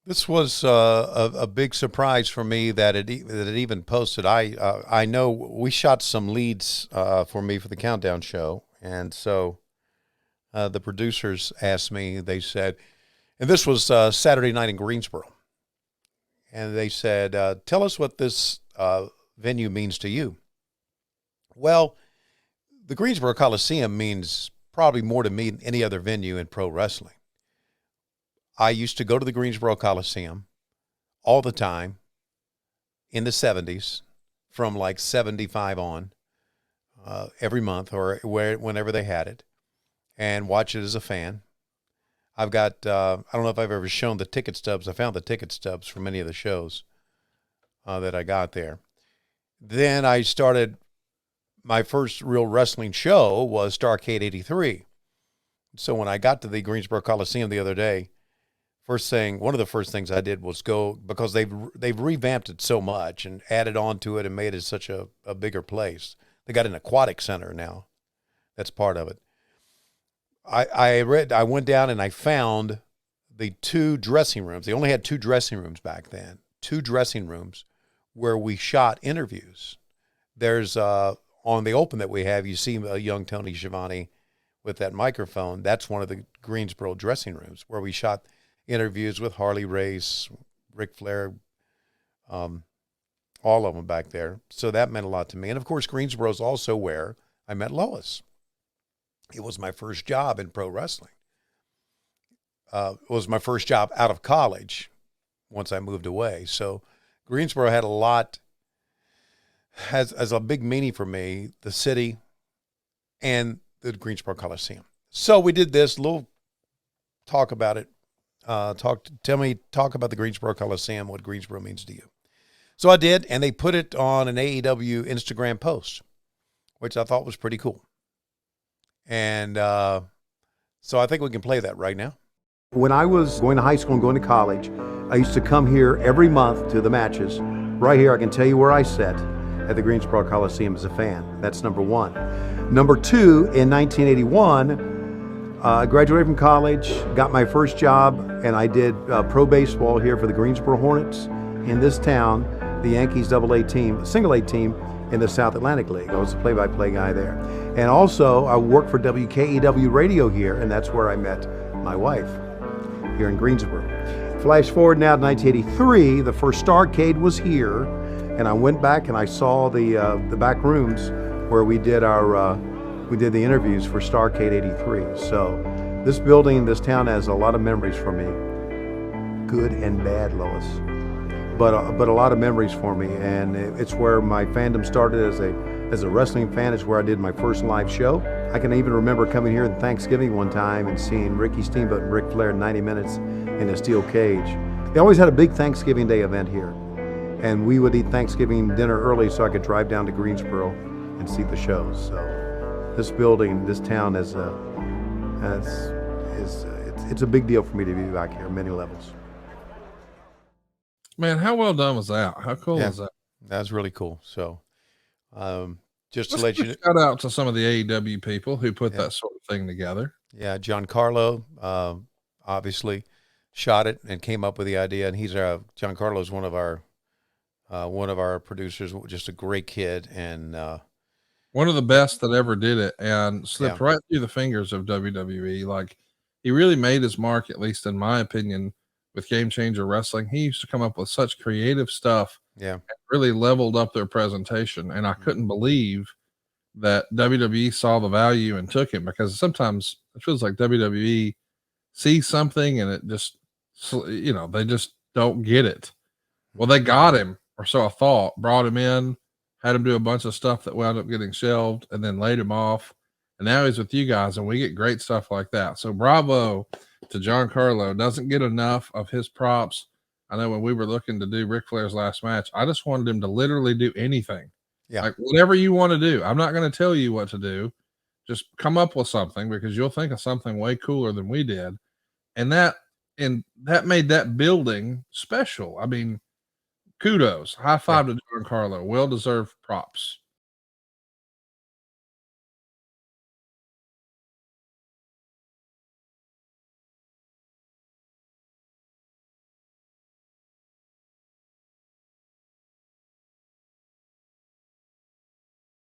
This was a big surprise for me that it even posted. I know we shot some leads for me for the countdown show, and so the producers asked me. They said, and this was Saturday night in Greensboro, and they said, "Tell us what this venue means to you." Well, the Greensboro Coliseum means probably more to me than any other venue in pro wrestling. I used to go to the Greensboro Coliseum all the time in the 70s, from like 75 on, every month whenever they had it, and watch it as a fan. I've got, I don't know if I've ever shown the ticket stubs. I found the ticket stubs for many of the shows that I got there. Then I started, my first real wrestling show was Starrcade 83. So when I got to the Greensboro Coliseum the other day, one of the first things I did was go, because they've revamped it so much and added on to it and made it such a bigger place. They got an aquatic center now. That's part of it. I went down and I found the two dressing rooms. They only had two dressing rooms back then. Two dressing rooms where we shot interviews. There's on the open that we have, you see a young Tony Schiavone with that microphone. That's one of the Greensboro dressing rooms where we shot interviews with Harley Race, Ric Flair, all of them back there. So that meant a lot to me. And of course, Greensboro is also where I met Lois. It was my first job in pro wrestling. It was my first job out of college once I moved away. So Greensboro had a lot, has a big meaning for me, the city and the Greensboro Coliseum. So we did this little talk about it. Talk about the Greensboro Coliseum, what Greensboro means to you. So I did, and they put it on an AEW Instagram post, which I thought was pretty cool. And so I think we can play that right now. When I was going to high school and going to college, I used to come here every month to the matches. Right here, I can tell you where I sat at the Greensboro Coliseum as a fan. That's number one. Number two, in 1981, I graduated from college, got my first job, and I did pro baseball here for the Greensboro Hornets in this town, the Yankees AA team, single A team in the South Atlantic League. I was a play-by-play guy there. And also, I worked for WKEW Radio here, and that's where I met my wife, here in Greensboro. Flash forward now to 1983, the first Starrcade was here, and I went back and I saw the back rooms where we did the interviews for Starrcade 83. So this building, this town has a lot of memories for me, good and bad, Lois, but a lot of memories for me, and it's where my fandom started as a wrestling fan. It's where I did my first live show. I can even remember coming here on Thanksgiving one time and seeing Ricky Steamboat and Ric Flair 90 minutes in a steel cage. They always had a big Thanksgiving Day event here, and we would eat Thanksgiving dinner early so I could drive down to Greensboro and see the shows. So this building, this town it's a big deal for me to be back here on many levels. Man, how well done was that? How cool is that? That's really cool. So just to let you know, shout out to some of the AEW people who put that sort of thing together. Yeah, Giancarlo obviously shot it and came up with the idea, and Giancarlo is one of our producers, just a great kid, and one of the best that ever did it, and slipped right through the fingers of WWE. Like, he really made his mark, at least in my opinion, with Game Changer Wrestling. He used to come up with such creative stuff. Yeah. Really leveled up their presentation. And I couldn't believe that WWE saw the value and took him, because sometimes it feels like WWE sees something and it just, they just don't get it. Well, they got him, or so I thought, brought him in, had him do a bunch of stuff that wound up getting shelved, and then laid him off. And now he's with you guys, and we get great stuff like that. So bravo to Giancarlo. Doesn't get enough of his props. I know when we were looking to do Ric Flair's last match, I just wanted him to literally do anything. Yeah. Like, whatever you want to do. I'm not going to tell you what to do. Just come up with something, because you'll think of something way cooler than we did. And that made that building special. I mean, kudos. High five to Giancarlo. Well-deserved props.